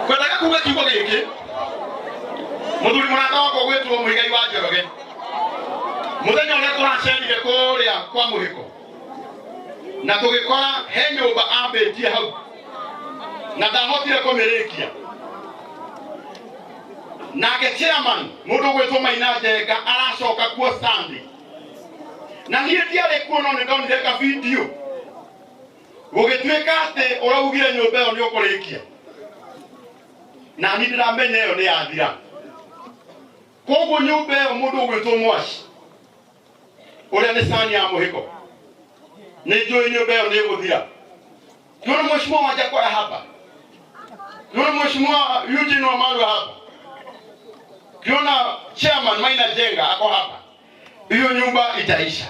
Kwenda kuga kiugo giki. Muthuri murata wako gwetwo Muigai wa Njoroge. Muthenya uria turacerire kuria kwa muhiko. Na tugikora he nyumba ambitie hau. Na ndahotire kumirikia. Nake chairman mundu gwetwo Maina Njenga aracoka kuo Sunday. Na niĩ ndiarĩ kuo no nĩndonire ka video. Gũgĩtuĩka atĩ ũraugire nyũmba ĩyo nĩ ũkũrĩkia. Na niĩ ndiramenya ĩyo nĩ yathira. Koguo nyũmba ĩyo mũndũ ũgwĩtwo Mwaci ũrĩa nĩ cani ya mũhiko. Nĩ njũĩ nyũmba ĩyo nĩ ĩgũthira. Tuona mheshimiwa Wanjakoya hapa. Tuona mheshimiwa Eugene Wamalwa hapa. Tuona chairman Maina Njenga ako hapa. Hiyo nyumba itaisha.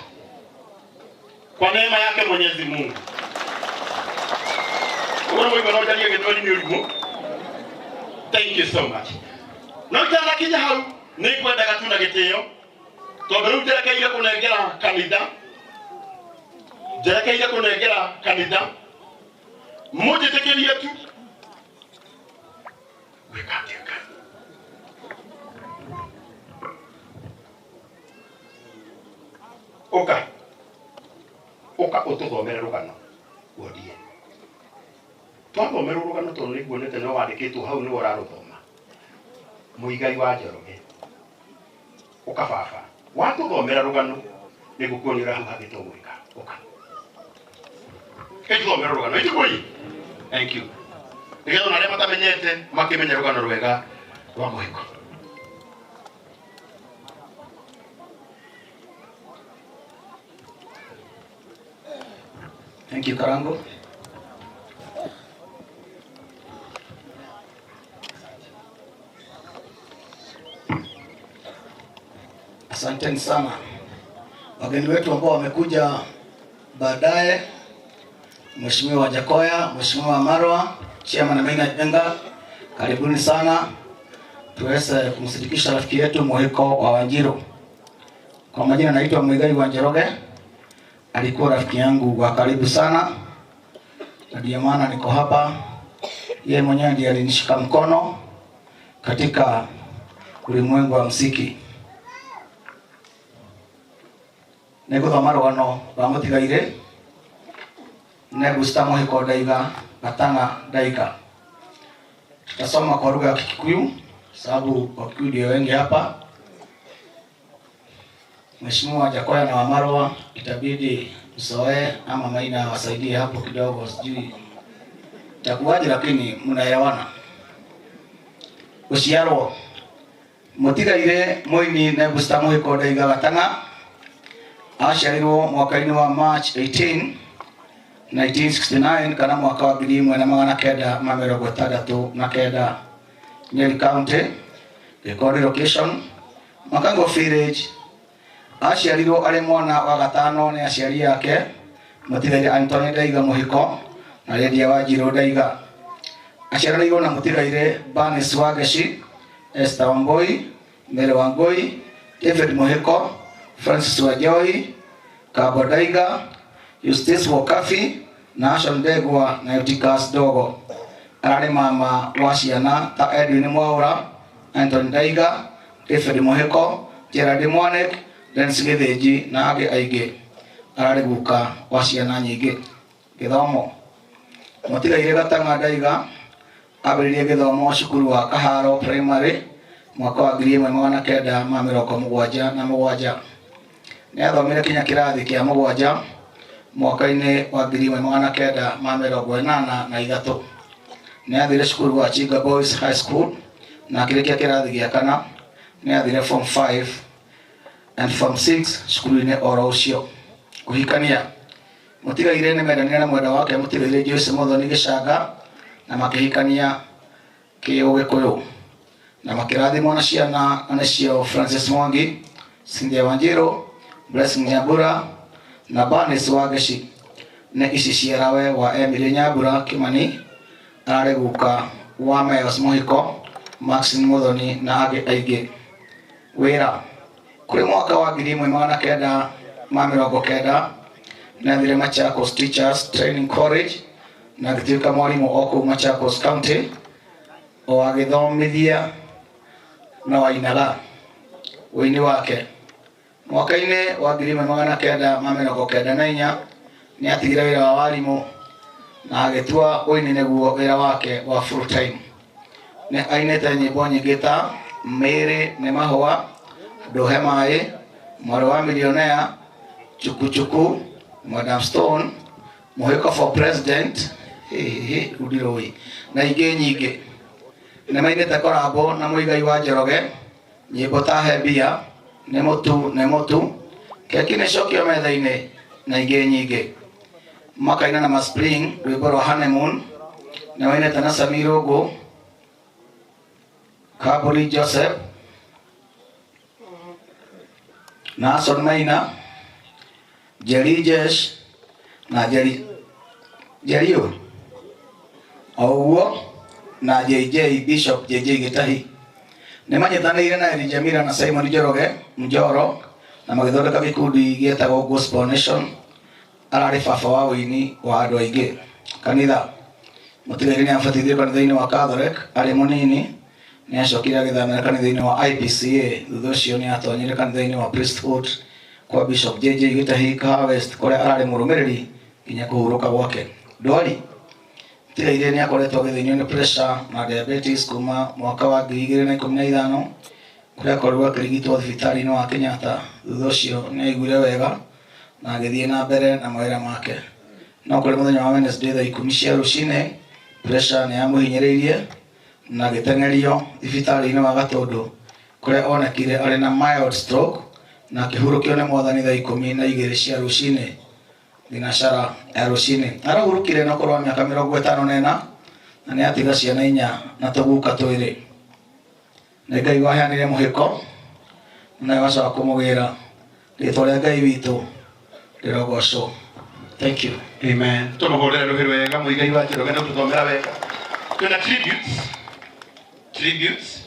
Kwa neema yake Mwenyezi Mungu. Thank you so much. Notara kija hau ni kwenda gatuna gitio. Tondu riu njerekeire kunengera kanitha. Njerekeire kunengera kanitha. Mujitikirie tu. Wekatika. Oka ututhomere rugano wodie. Twathomera rugano tondu niguonete no wandikitwo hau ni wararuthoma. Muigai wa Njoroge. Oka baba. Watuthomera rugano nigukuonira hau hagitogwika. Oka. Ketuthomera rugano itikui. Thank you. Nigetha na aria matamenyete makimenya rugano rwega rwa muhiko. Thank you, Karango. Asanteni sana wageni wetu ambao wamekuja baadaye. Mheshimiwa Wanjakoya, Mheshimiwa Marwa, Chairman Maina Njenga, karibuni sana tuweze kumsindikisha rafiki yetu muhiko wa Wanjiru. Kwa majina naitwa Muigai wa Njoroge. Alikuwa rafiki yangu wa karibu sana. Na ndiyo maana niko hapa. Yeye mwenyewe ndiye alinishika mkono katika ulimwengu wa muziki. Nĩgũthoma rũgano rwa mũtigairĩ Negusta Mũhiko Ndaiga Gatanga Ndaiga. Tutasoma kwa lugha ya Kikuyu sababu Wakikuyu ndio wengi hapa. Mheshimiwa Wanjakoya na Wamarwa itabidi msoe ama Maina wasaidie hapo kidogo, sijui itakuwaje, lakini mnaelewana. Uciarwo mũtigairĩ Mũini Negusta Mũhiko Ndaiga Gatanga aciarirwo mwaka-inĩ wa March 18, 1969 kana mwaka wa 1969 Nyeri County, Gĩkondi location, Makango village. Aciarirwo arĩ mwana wa gatano nĩ aciari yake mũtigairĩ Anthony Ndaiga Mũhiko na Lydia Wanjiru Ndaiga. Aciarirwo na mũtigairĩ Bernice Wangeci, Esther Wambui, Mary Wangui, David Mũhiko, Francis Wajoi, Kabo Ndaiga, Eustace Wokafi, Nashon Ndegwa na Eutychus Dogo. Ararĩ mama wa ciana ta Edwin Mwaura, Anthony Ndaiga, David Mũhiko, Gerard Mwanek, Dennis Gĩthĩnji na angĩ aingĩ. Ararĩ guka wa ciana nyingĩ. Gĩthomo. Mũtigairĩ Gatanga Ndaiga ambĩrĩirie gĩthomo cukuru wa Kaharo Primary mwaka wa 1977. Nĩathomire kinya kĩrathi kĩa mũgwanja mwaka-inĩ wa 1983. Nĩathire cukuru wa Chinga Boys High School na akĩrĩkia kĩrathi gĩa kana. Nĩathire form 5 and form 6 cukuru-inĩ oro ũcio. Kũhikania. Mũtigairĩ nĩmendanire na mwenda wake mũtigairĩ Joyce Muthoni Gĩcanga na makĩhikania kĩũgĩkũyũ na makĩrathimwo na ciana nĩcio Francis Mwangi, Cynthia Wanjiru, Blessing Nyambura na Bernice Wangeci. Nĩ ici ciarawe wa Emily Nyambura Kimani, ararĩ guka wa Mayos Mũhiko, Maxine Muthoni na angĩ aingĩ. Wĩra. Kũrĩ mwaka wa 1990 nĩathire Machakos Teachers Training College na agĩtuĩka mwarimũ o kũu Machakos County. o agĩthomithia na wainaga wĩini wake. Mwaka-inĩ wa 1994 nĩ atigire wĩra wa warimũ na agĩtua wĩini nĩguo wĩra wake wa full time. Nĩ ainĩte nyĩmbo nyingĩ ta Mĩrĩ nĩ mahũa, Ndũhe maĩ, Mwarĩ wa Millionaire, Chuku Chuku, Madam Stone, Mũhĩko for President, Rudirũĩ na ingĩ nyingĩ. Nĩ mainĩte korabo na Mũigai wa Njoroge, nyĩmbo ta He Mbia, Nĩ Mũtu Nĩ Mũtu, Keki Nĩ Cokio Metha-inĩ na ingĩ nyingĩ. Makaina na Maspring rwĩmbo rwa Honeymoon. Nĩ mainĩte na Sami Rũngũ, Kaburi Joseph, Nason Maina, Jerry Jesh na Jerio Ouo na JJ Bishop JJ Gĩtahi. Nĩ manyitanĩire na Elijah Mira na Simon Njoroge Njoro na magĩthondeka gĩkundi gĩetagwo Gospel Nation. Ararĩ baba wa wĩini wa andũ aingĩ kanitha. Mũtigairĩ nĩ abatithio kanitha-inĩ wa Catholic arĩ mũnini. Nĩ acokire agĩthamĩra kanitha-inĩ wa IPCA. Thutha ũcio nĩ atonyire kanitha-inĩ wa Priesthood kwa Bishop JJ Gĩtahi Kahawa West kũrĩa ararĩ mũrũmĩrĩri nginya kũhurũka gwake. Ndwari Mũtigairĩ nĩ akoretwo agĩthĩnio nĩ pressure na diabetes kuma mwaka wa 2015 kũrĩa akorirwo akĩrigitwo thibitarĩ-inĩ wa Kenyatta. Thutha ũcio nĩ aiguire wega na agĩthiĩ na mbere na mawĩra make. No kũrĩ mũthenya wa Wednesday thaa 10 cia rũcinĩ pressure nĩ yamũhinyĩrĩirie na agĩteng'erio thibitarĩ-inĩ wa Gatũndũ kũrĩa onekire arĩ na mild stroke na akĩhurũkio nĩ Mwathani thaa 12 cia rũcinĩ thinacara ya rũcinĩ. Arahurũkire na ũkũrũ wa mĩaka 54 na nĩ atiga ciana 4 na tũguka 2. Nĩ Ngai waheanire mũhĩko na agacoka kũmũgĩra. Rĩĩtwa rĩa Ngai witũ rĩrogocwo. Thank you. Amen. Tũmũhũrĩre rũhĩ rwega Mũigai wa Njoroge na tũthomera wega. Twĩna tributes.